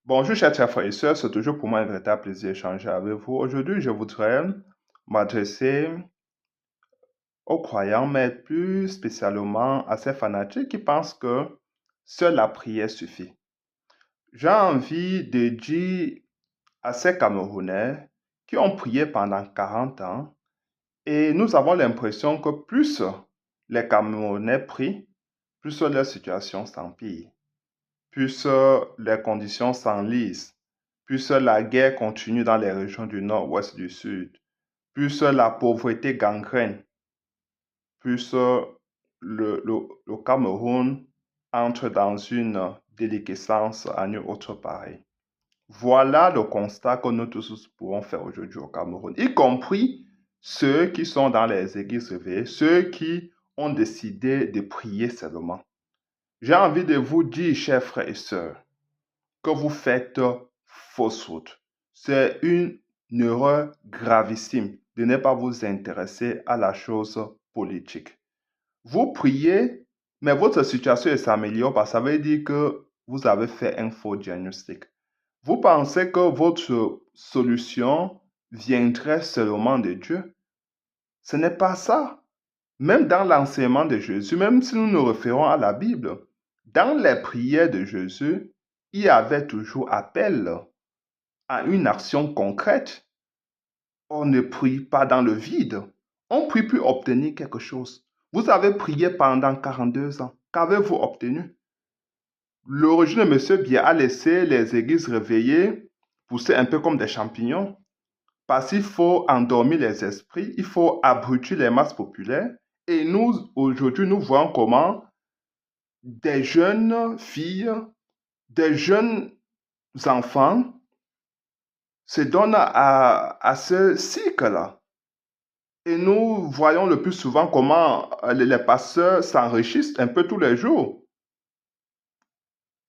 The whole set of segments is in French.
Bonjour, chers frères et sœurs, c'est toujours pour moi un véritable plaisir d'échanger avec vous. Aujourd'hui, je voudrais m'adresser aux croyants, mais plus spécialement à ces fanatiques qui pensent que seule la prière suffit. J'ai envie de dire à ces Camerounais qui ont prié pendant 40 ans et nous avons l'impression que plus les Camerounais prient, plus leur situation s'empire, plus les conditions s'enlisent, plus la guerre continue dans les régions du nord, ouest, du sud, plus la pauvreté gangrène, plus le Cameroun entre dans une déliquescence à nulle autre pareil. Voilà le constat que nous tous pouvons faire aujourd'hui au Cameroun, y compris ceux qui sont dans les églises réveillées, ceux qui ont décidé de prier seulement. J'ai envie de vous dire, chers frères et sœurs, que vous faites fausse route. C'est une erreur gravissime de ne pas vous intéresser à la chose politique. Vous priez, mais votre situation s'améliore parce que ça veut dire que vous avez fait un faux diagnostic. Vous pensez que votre solution viendrait seulement de Dieu. Ce n'est pas ça. Même dans l'enseignement de Jésus, même si nous nous référons à la Bible, dans les prières de Jésus, il y avait toujours appel à une action concrète. On ne prie pas dans le vide. On prie pour obtenir quelque chose. Vous avez prié pendant 42 ans. Qu'avez-vous obtenu? L'origine de M. Biya a laissé les églises réveillées pousser un peu comme des champignons parce qu'il faut endormir les esprits, il faut abrutir les masses populaires. Et nous, aujourd'hui, nous voyons comment des jeunes filles, des jeunes enfants se donnent à ce cycle-là. Et nous voyons le plus souvent comment les pasteurs s'enrichissent un peu tous les jours.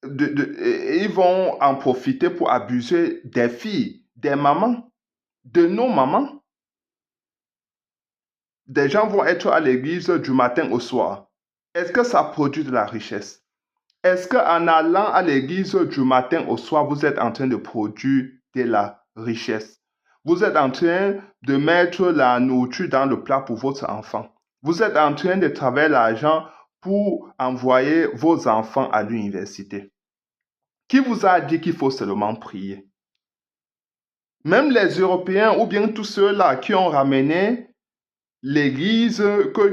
Et ils vont en profiter pour abuser des filles, des mamans, de nos mamans. Des gens vont être à l'église du matin au soir. Est-ce que ça produit de la richesse? Est-ce qu'en allant à l'église du matin au soir, vous êtes en train de produire de la richesse? Vous êtes en train de mettre la nourriture dans le plat pour votre enfant. Vous êtes en train de travailler l'argent pour envoyer vos enfants à l'université. Qui vous a dit qu'il faut seulement prier? Même les Européens ou bien tous ceux-là qui ont ramené l'église,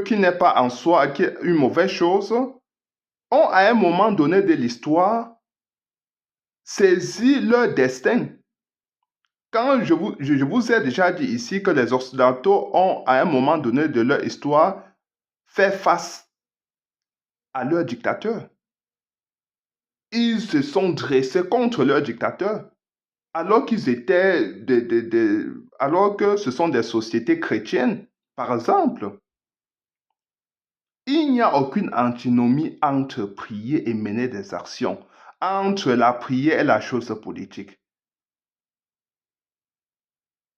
qui n'est pas en soi qui est une mauvaise chose, ont à un moment donné de l'histoire saisi leur destin. Quand je vous ai déjà dit ici que les Occidentaux ont à un moment donné de leur histoire fait face à leur dictateur. Ils se sont dressés contre leur dictateur alors qu'ils étaient alors que ce sont des sociétés chrétiennes, par exemple. Il n'y a aucune antinomie entre prier et mener des actions, entre la prière et la chose politique.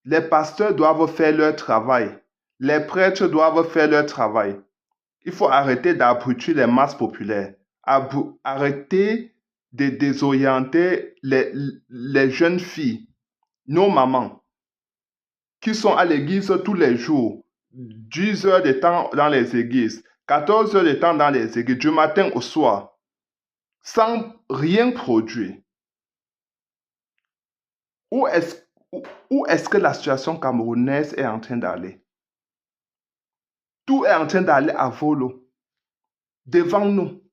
Les pasteurs doivent faire leur travail. Les prêtres doivent faire leur travail. Il faut arrêter d'abrutir les masses populaires. Arrêter de désorienter les jeunes filles, nos mamans, qui sont à l'église tous les jours, 10 heures de temps dans les églises, 14 heures de temps dans les églises, du matin au soir, sans rien produire. Où est-ce où est-ce que la situation camerounaise est en train d'aller? Tout est en train d'aller à volo, devant nous.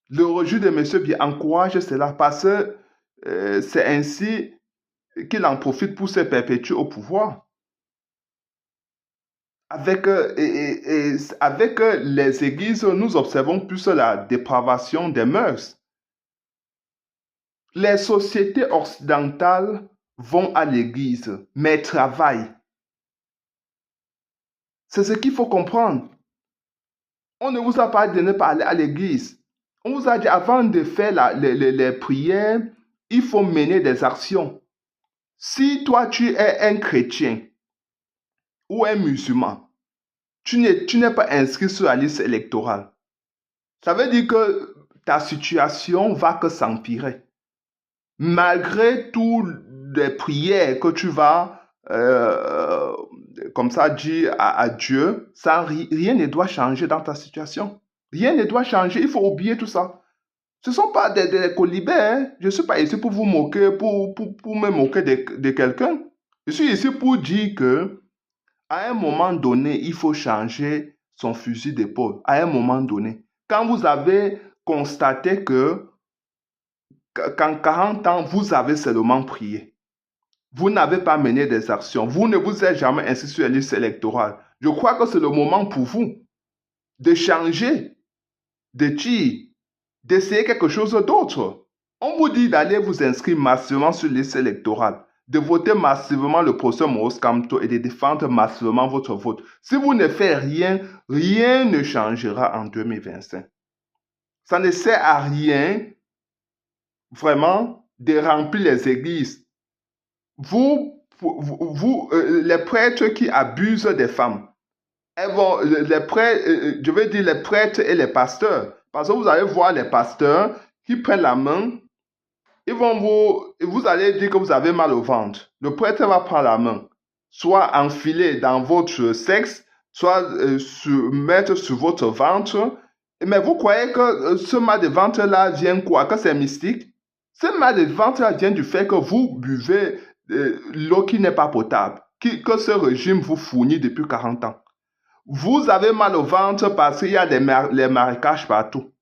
Le rejet de M. Biya encourage cela parce que c'est ainsi qu'il en profite pour se perpétuer au pouvoir. Avec les églises, nous observons plus la dépravation des mœurs. Les sociétés occidentales vont à l'église, mais travaillent. C'est ce qu'il faut comprendre. On ne vous a pas dit de ne pas aller à l'église. On vous a dit avant de faire les prières, il faut mener des actions. Si toi tu es un chrétien ou un musulman, tu n'es pas inscrit sur la liste électorale. Ça veut dire que ta situation va que s'empirer. Malgré toutes les prières que tu vas comme ça dire à Dieu, rien ne doit changer dans ta situation. Rien ne doit changer, il faut oublier tout ça. Ce ne sont pas des colibés, hein. Je ne suis pas ici pour vous moquer, pour me moquer de quelqu'un. Je suis ici pour dire que à un moment donné, il faut changer son fusil d'épaule. À un moment donné. Quand vous avez constaté qu'en 40 ans, vous avez seulement prié. Vous n'avez pas mené des actions. Vous ne vous êtes jamais inscrit sur la liste électorale. Je crois que c'est le moment pour vous de changer, de dire, d'essayer quelque chose d'autre. On vous dit d'aller vous inscrire massivement sur la liste électorale, de voter massivement le professeur Maurice Kamto et de défendre massivement votre vote. Si vous ne faites rien, rien ne changera en 2025. Ça ne sert à rien, vraiment, de remplir les églises. Les prêtres qui abusent des femmes, les prêtres, je veux dire les prêtres et les pasteurs, parce que vous allez voir les pasteurs qui prennent la main, vous allez dire que vous avez mal au ventre. Le prêtre va prendre la main, soit enfiler dans votre sexe, soit mettre sur votre ventre. Mais vous croyez que ce mal de ventre-là vient quoi? Que c'est mystique? Ce mal de ventre-là vient du fait que vous buvez l'eau qui n'est pas potable, que ce régime vous fournit depuis 40 ans. Vous avez mal au ventre parce qu'il y a les marécages partout.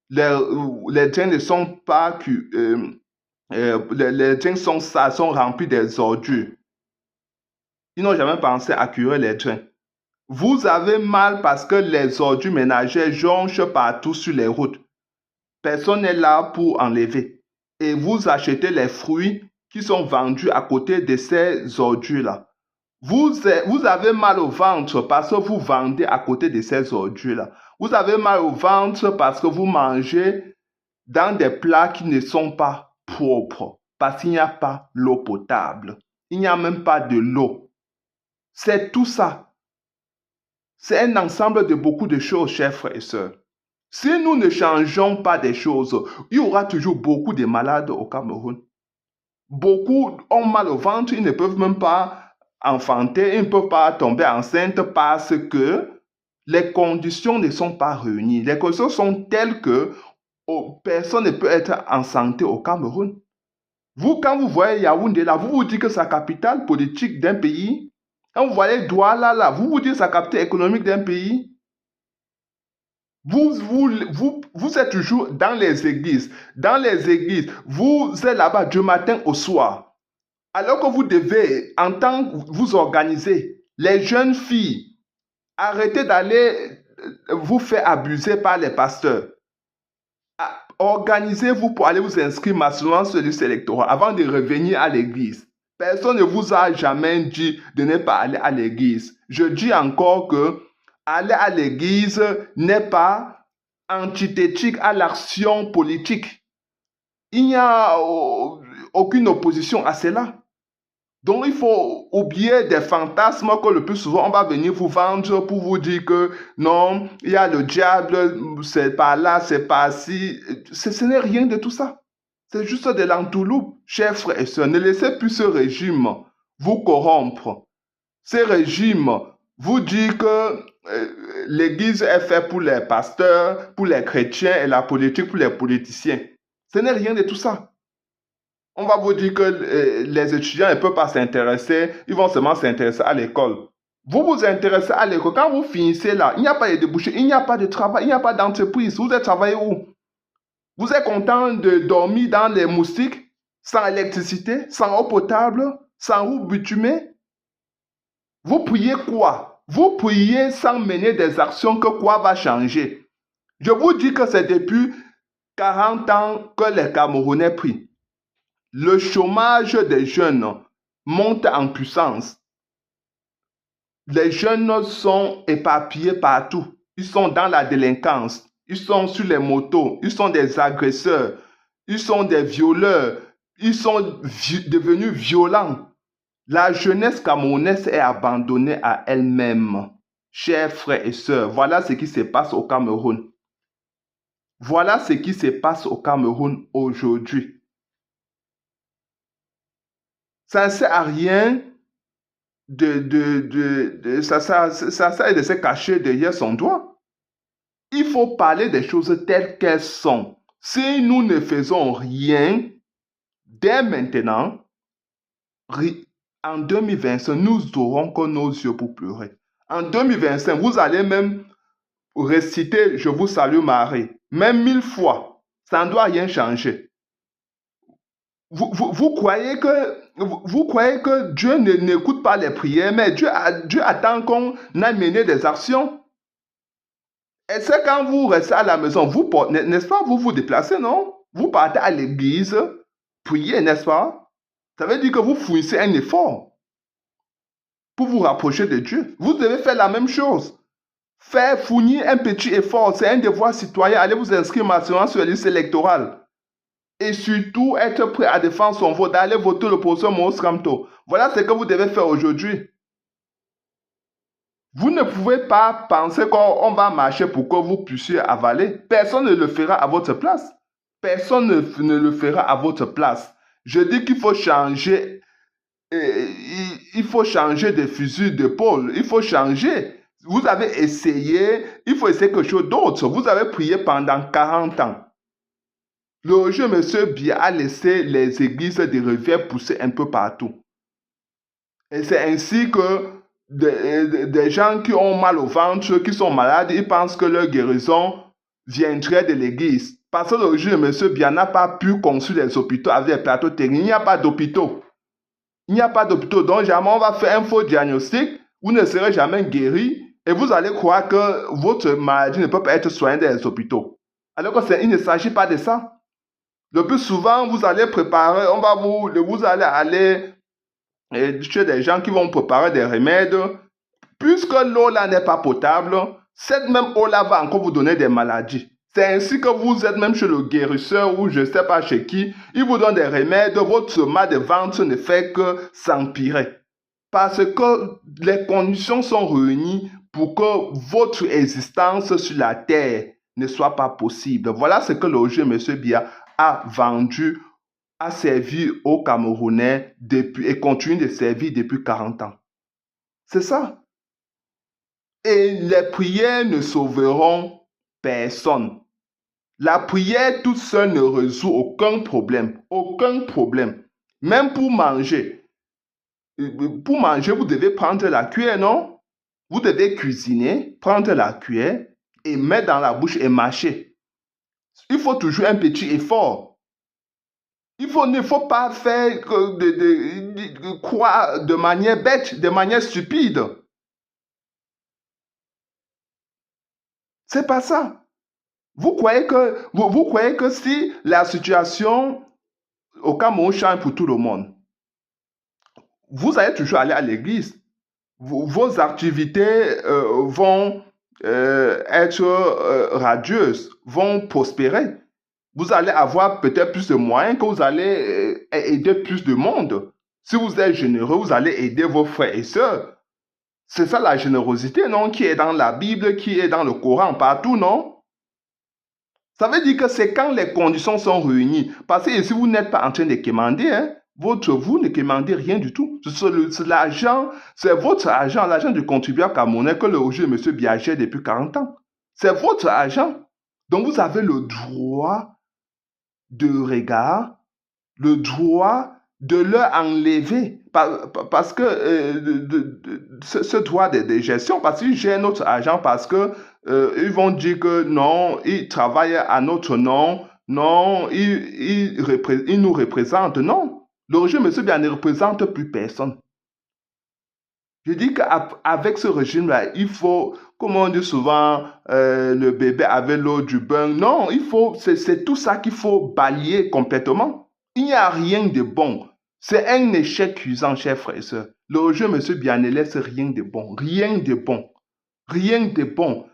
Les drains ne sont pas les drains sont sales, sont remplis des ordures. Ils n'ont jamais pensé à curer les drains. Vous avez mal parce que les ordures ménagères jonchent partout sur les routes. Personne n'est là pour enlever. Et vous achetez les fruits qui sont vendus à côté de ces ordures-là. Vous avez mal au ventre parce que vous vendez à côté de ces ordures-là. Vous avez mal au ventre parce que vous mangez dans des plats qui ne sont pas propres, parce qu'il n'y a pas l'eau potable. Il n'y a même pas de l'eau. C'est tout ça. C'est un ensemble de beaucoup de choses, chers frères et sœurs. Si nous ne changeons pas des choses, il y aura toujours beaucoup de malades au Cameroun. Beaucoup ont mal au ventre, ils ne peuvent même pas enfanter, ils ne peuvent pas tomber enceinte parce que les conditions ne sont pas réunies. Les conditions sont telles que personne ne peut être en santé au Cameroun. Vous, quand vous voyez Yaoundé là, vous vous dites que c'est la capitale politique d'un pays. Quand vous voyez Douala là, vous vous dites que c'est la capitale économique d'un pays. Vous êtes toujours dans les églises. Dans les églises, vous êtes là-bas du matin au soir. Alors que vous devez, en tant que vous organiser, les jeunes filles, arrêtez d'aller vous faire abuser par les pasteurs. Organisez-vous pour aller vous inscrire massivement sur la liste électorale avant de revenir à l'église. Personne ne vous a jamais dit de ne pas aller à l'église. Je dis encore que aller à l'église n'est pas antithétique à l'action politique. Il n'y a aucune opposition à cela. Donc, il faut oublier des fantasmes que le plus souvent, on va venir vous vendre pour vous dire que non, il y a le diable, c'est pas là, c'est pas ci. Ce n'est rien de tout ça. C'est juste de l'entourloupe. Chers frères et sœurs, ne laissez plus ce régime vous corrompre. Ce régime vous dit que l'église est faite pour les pasteurs, pour les chrétiens et la politique pour les politiciens. Ce n'est rien de tout ça. On va vous dire que les étudiants ne peuvent pas s'intéresser, ils vont seulement s'intéresser à l'école. Vous vous intéressez à l'école. Quand vous finissez là, il n'y a pas de débouché, il n'y a pas de travail, il n'y a pas d'entreprise. Vous êtes travaillé où? Vous êtes content de dormir dans les moustiques, sans électricité, sans eau potable, sans eau bitumée? Vous priez quoi? Vous priez sans mener des actions que quoi va changer? Je vous dis que c'est depuis 40 ans que les Camerounais prient. Le chômage des jeunes monte en puissance. Les jeunes sont éparpillés partout. Ils sont dans la délinquance. Ils sont sur les motos. Ils sont des agresseurs. Ils sont des violeurs. Ils sont devenus violents. La jeunesse camerounaise est abandonnée à elle-même. Chers frères et sœurs, voilà ce qui se passe au Cameroun. Voilà ce qui se passe au Cameroun aujourd'hui. Ça ne sert à rien ça sert de se cacher derrière son doigt. Il faut parler des choses telles qu'elles sont. Si nous ne faisons rien, dès maintenant, en 2025, nous aurons que nos yeux pour pleurer. En 2025, vous allez même réciter Je vous salue Marie, même 1000 fois. Ça ne doit rien changer. Vous croyez que Dieu n'écoute pas les prières, mais Dieu attend qu'on aille mener des actions. Et c'est quand vous restez à la maison, n'est-ce pas, vous vous déplacez, non? Vous partez à l'église, priez, n'est-ce pas? Ça veut dire que vous fournissez un effort pour vous rapprocher de Dieu. Vous devez faire la même chose. Fournir un petit effort, c'est un devoir citoyen. Allez vous inscrire maintenant sur la liste électorale. Et surtout, être prêt à défendre son vote, d'aller voter le professeur Maurice Kamto. Voilà ce que vous devez faire aujourd'hui. Vous ne pouvez pas penser qu'on va marcher pour que vous puissiez avaler. Personne ne le fera à votre place. Personne ne le fera à votre place. Je dis qu'il faut changer. Il faut changer de fusil d'épaule. Il faut changer. Vous avez essayé. Il faut essayer quelque chose d'autre. Vous avez prié pendant 40 ans. Le jeune monsieur Biya a laissé les églises de rivière pousser un peu partout. Et c'est ainsi que des gens qui ont mal au ventre, qui sont malades, ils pensent que leur guérison viendrait de l'église. Parce que le jeune monsieur Biya n'a pas pu construire les hôpitaux avec des plateaux techniques. Il n'y a pas d'hôpitaux. Il n'y a pas d'hôpitaux. Donc, jamais on va faire un faux diagnostic. Vous ne serez jamais guéri. Et vous allez croire que votre maladie ne peut pas être soignée dans les hôpitaux. Alors qu'il ne s'agit pas de ça. Le plus souvent, vous allez préparer, vous allez aller chez des gens qui vont préparer des remèdes. Puisque l'eau là n'est pas potable, cette même eau là va encore vous donner des maladies. C'est ainsi que vous êtes même chez le guérisseur ou je ne sais pas chez qui, il vous donne des remèdes, votre mal de ventre ne fait que s'empirer. Parce que les conditions sont réunies pour que votre existence sur la terre ne soit pas possible. Voilà ce que le jeune M. Biya a vendu, a servi aux Camerounais et continue de servir depuis 40 ans. C'est ça. Et les prières ne sauveront personne. La prière toute seule ne résout aucun problème. Aucun problème. Même pour manger. Pour manger, vous devez prendre la cuillère, non? Vous devez cuisiner, prendre la cuillère et mettre dans la bouche et mâcher. Il faut toujours un petit effort. Il ne faut pas faire croire de manière bête, de manière stupide. C'est pas ça. Vous croyez que si la situation au Cameroun change pour tout le monde, vous allez toujours aller à l'église. Vos activités vont être radieuses, vont prospérer. Vous allez avoir peut-être plus de moyens, que vous allez aider plus de monde. Si vous êtes généreux, vous allez aider vos frères et sœurs. C'est ça la générosité, non? Qui est dans la Bible, qui est dans le Coran, partout, non? Ça veut dire que c'est quand les conditions sont réunies. Parce que si vous n'êtes pas en train de quémander, hein, vous ne quémandez rien du tout. C'est l'argent, c'est votre argent, l'argent du contribuable camerounais que le jeune M. Biya gère depuis 40 ans. C'est votre argent. Donc vous avez le droit de regard, le droit de leur enlever. Parce que ce droit de gestion, parce qu'ils gèrent notre argent, parce que ils vont dire que non, ils travaillent à notre nom, non, ils nous représentent. Non, le régime M. Biya ne représente plus personne. Je dis qu'avec ce régime-là, il faut, comme on dit souvent, le bébé avec l'eau du bain. Non, c'est tout ça qu'il faut balayer complètement. Il n'y a rien de bon. C'est un échec cuisant, chers frères et sœurs. Le régime M. Biya ne laisse rien de bon. Rien de bon. Rien de bon.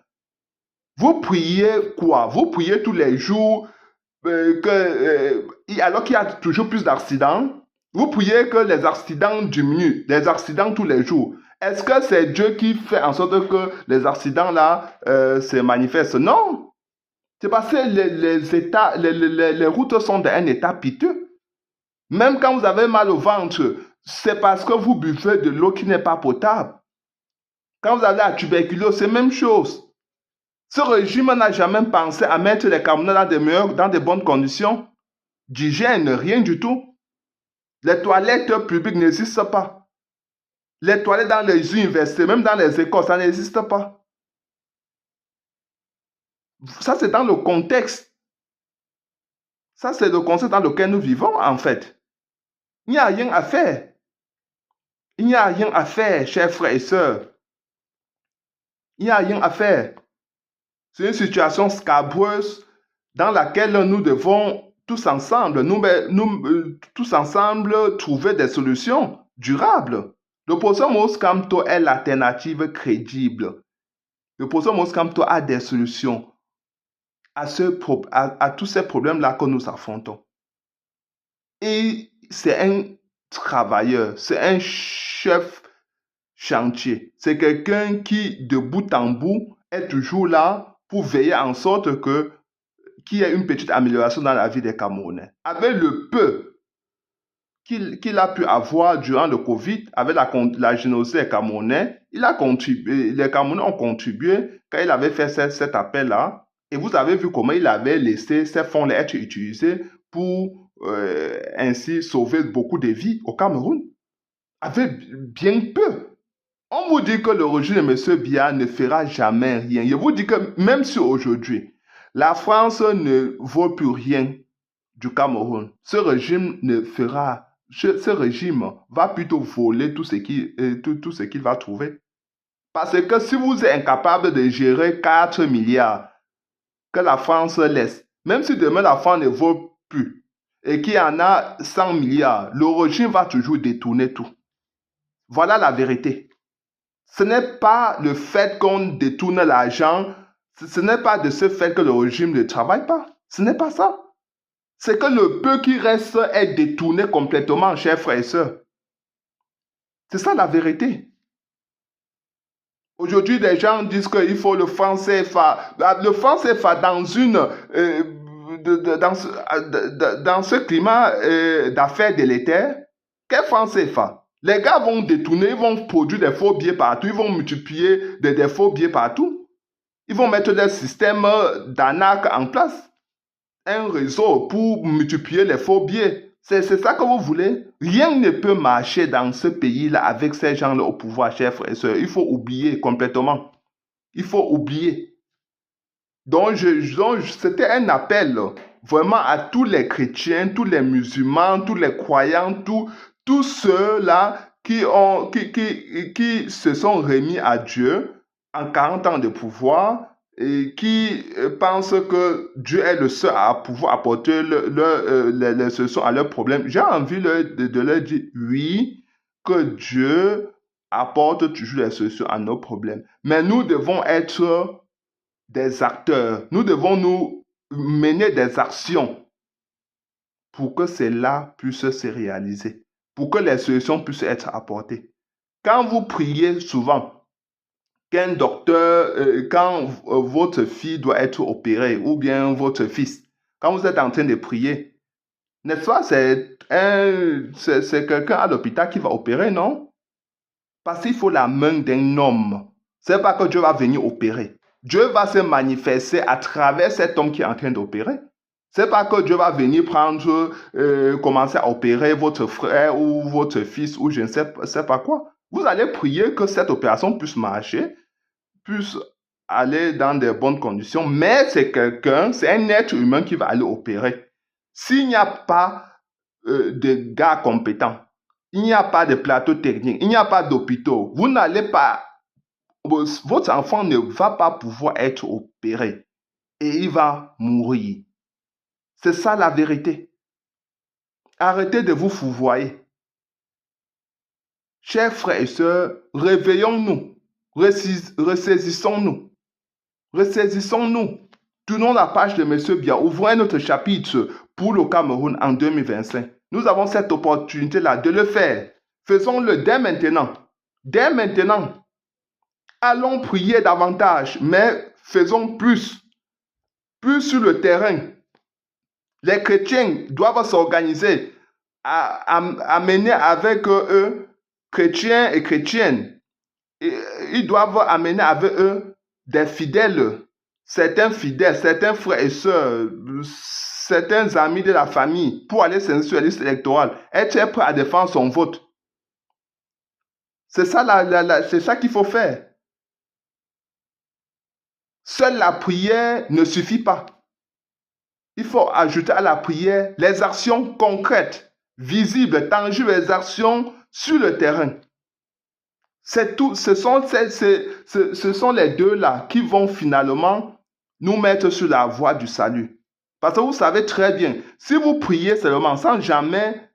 Vous priez quoi? Vous priez tous les jours alors qu'il y a toujours plus d'accidents. Vous priez que les accidents diminuent, les accidents tous les jours. Est-ce que c'est Dieu qui fait en sorte que les accidents là se manifestent? Non. C'est parce que les routes sont dans un état piteux. Même quand vous avez mal au ventre, c'est parce que vous buvez de l'eau qui n'est pas potable. Quand vous avez la tuberculose, c'est la même chose. Ce régime n'a jamais pensé à mettre les Camerounais dans de bonnes conditions d'hygiène, rien du tout. Les toilettes publiques n'existent pas. Les toilettes dans les universités, même dans les écoles, ça n'existe pas. Ça, c'est dans le contexte. Ça, c'est le contexte dans lequel nous vivons, en fait. Il n'y a rien à faire. Il n'y a rien à faire, chers frères et sœurs. Il n'y a rien à faire. C'est une situation scabreuse dans laquelle nous devons tous ensemble, tous ensemble trouver des solutions durables. L'opposition Moscamto est l'alternative crédible. L'opposition Moscamto a des solutions à tous ces problèmes-là que nous affrontons. Et c'est un travailleur, c'est un chef chantier. C'est quelqu'un qui, de bout en bout, est toujours là pour veiller en sorte qu'il y ait une petite amélioration dans la vie des Camerounais. Avec le peu qu'il a pu avoir durant le Covid, avec la générosité des Camerounais, les Camerounais ont contribué quand il avait fait cet appel-là. Et vous avez vu comment il avait laissé ces fonds être utilisés pour ainsi sauver beaucoup de vies au Cameroun. Avec bien peu. On vous dit que le régime de M. Biya ne fera jamais rien. Je vous dis que même si aujourd'hui, la France ne vaut plus rien du Cameroun, ce régime va plutôt voler tout ce qu'il va trouver. Parce que si vous êtes incapable de gérer 4 milliards que la France laisse, même si demain la France ne vaut plus et qu'il y en a 100 milliards, le régime va toujours détourner tout. Voilà la vérité. Ce n'est pas le fait qu'on détourne l'argent, ce n'est pas de ce fait que le régime ne travaille pas. Ce n'est pas ça. C'est que le peu qui reste est détourné complètement, chers frères et sœurs. C'est ça la vérité. Aujourd'hui, des gens disent qu'il faut le franc CFA. Le franc CFA dans ce climat d'affaires délétères, quel franc CFA? Les gars vont détourner, ils vont produire des faux billets partout, ils vont multiplier des faux billets partout. Ils vont mettre des systèmes d'arnaque en place. Un réseau pour multiplier les faux billets. C'est ça que vous voulez? Rien ne peut marcher dans ce pays-là avec ces gens-là au pouvoir, chers frères et sœurs. Il faut oublier complètement. Il faut oublier. Donc, c'était un appel vraiment à tous les chrétiens, tous les musulmans, tous les croyants, tous ceux-là qui se sont remis à Dieu en 40 ans de pouvoir et qui pensent que Dieu est le seul à pouvoir apporter les solutions à leurs problèmes. J'ai envie de leur dire oui, que Dieu apporte toujours les solutions à nos problèmes. Mais nous devons être des acteurs. Nous devons nous mener des actions pour que cela puisse se réaliser, pour que les solutions puissent être apportées. Quand vous priez souvent, qu'un docteur, quand votre fille doit être opérée, ou bien votre fils, quand vous êtes en train de prier, n'est-ce pas, c'est quelqu'un à l'hôpital qui va opérer, non? Parce qu'il faut la main d'un homme. C'est pas que Dieu va venir opérer. Dieu va se manifester à travers cet homme qui est en train d'opérer. C'est pas que Dieu va venir commencer à opérer votre frère ou votre fils ou je ne sais pas quoi. Vous allez prier que cette opération puisse marcher, puisse aller dans de bonnes conditions, mais c'est un être humain qui va aller opérer. S'il n'y a pas de gars compétents, il n'y a pas de plateau technique, il n'y a pas d'hôpitaux, votre enfant ne va pas pouvoir être opéré et il va mourir. C'est ça la vérité. Arrêtez de vous fourvoyer. Chers frères et sœurs, réveillons-nous, ressaisissons-nous. Ressaisissons-nous. Tournons la page de M. Biya. Ouvrons un autre chapitre pour le Cameroun en 2025. Nous avons cette opportunité-là de le faire. Faisons-le dès maintenant. Dès maintenant. Allons prier davantage, mais faisons plus. Plus sur le terrain. Les chrétiens doivent s'organiser. amener avec eux, chrétiens et chrétiennes. Ils doivent amener avec eux des fidèles, certains fidèles, certains frères et sœurs, certains amis de la famille pour aller s'inscrire sur la liste électorale. Être prêt à défendre son vote. C'est ça, c'est ça qu'il faut faire. Seule la prière ne suffit pas. Il faut ajouter à la prière les actions concrètes, visibles, tangibles, les actions sur le terrain. C'est tout, ce sont les deux-là qui vont finalement nous mettre sur la voie du salut. Parce que vous savez très bien, si vous priez seulement sans jamais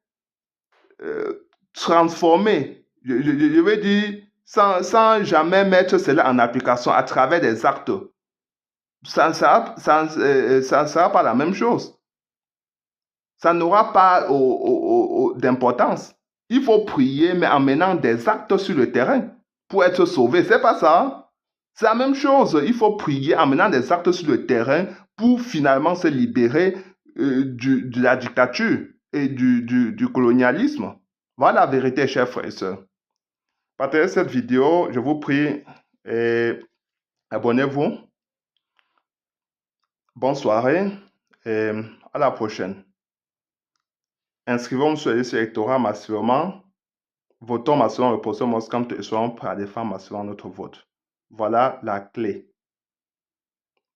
transformer, je veux dire, sans jamais mettre cela en application à travers des actes, ça ne sera pas la même chose. Ça n'aura pas d'importance. Il faut prier, mais en menant des actes sur le terrain pour être sauvé. C'est pas ça. Hein? C'est la même chose. Il faut prier en menant des actes sur le terrain pour finalement se libérer de la dictature et du colonialisme. Voilà la vérité, chers frères et sœurs. Partagez cette vidéo, je vous prie, et abonnez-vous. Bonne soirée et à la prochaine. Inscrivons-nous sur la liste électorale massivement. Votons massivement le professeur Moscamte et soyons prêts à défendre massivement notre vote. Voilà la clé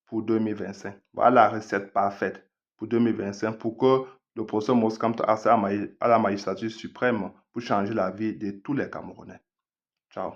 pour 2025. Voilà la recette parfaite pour 2025 pour que le professeur Moscamte accède à la magistrature suprême pour changer la vie de tous les Camerounais. Ciao.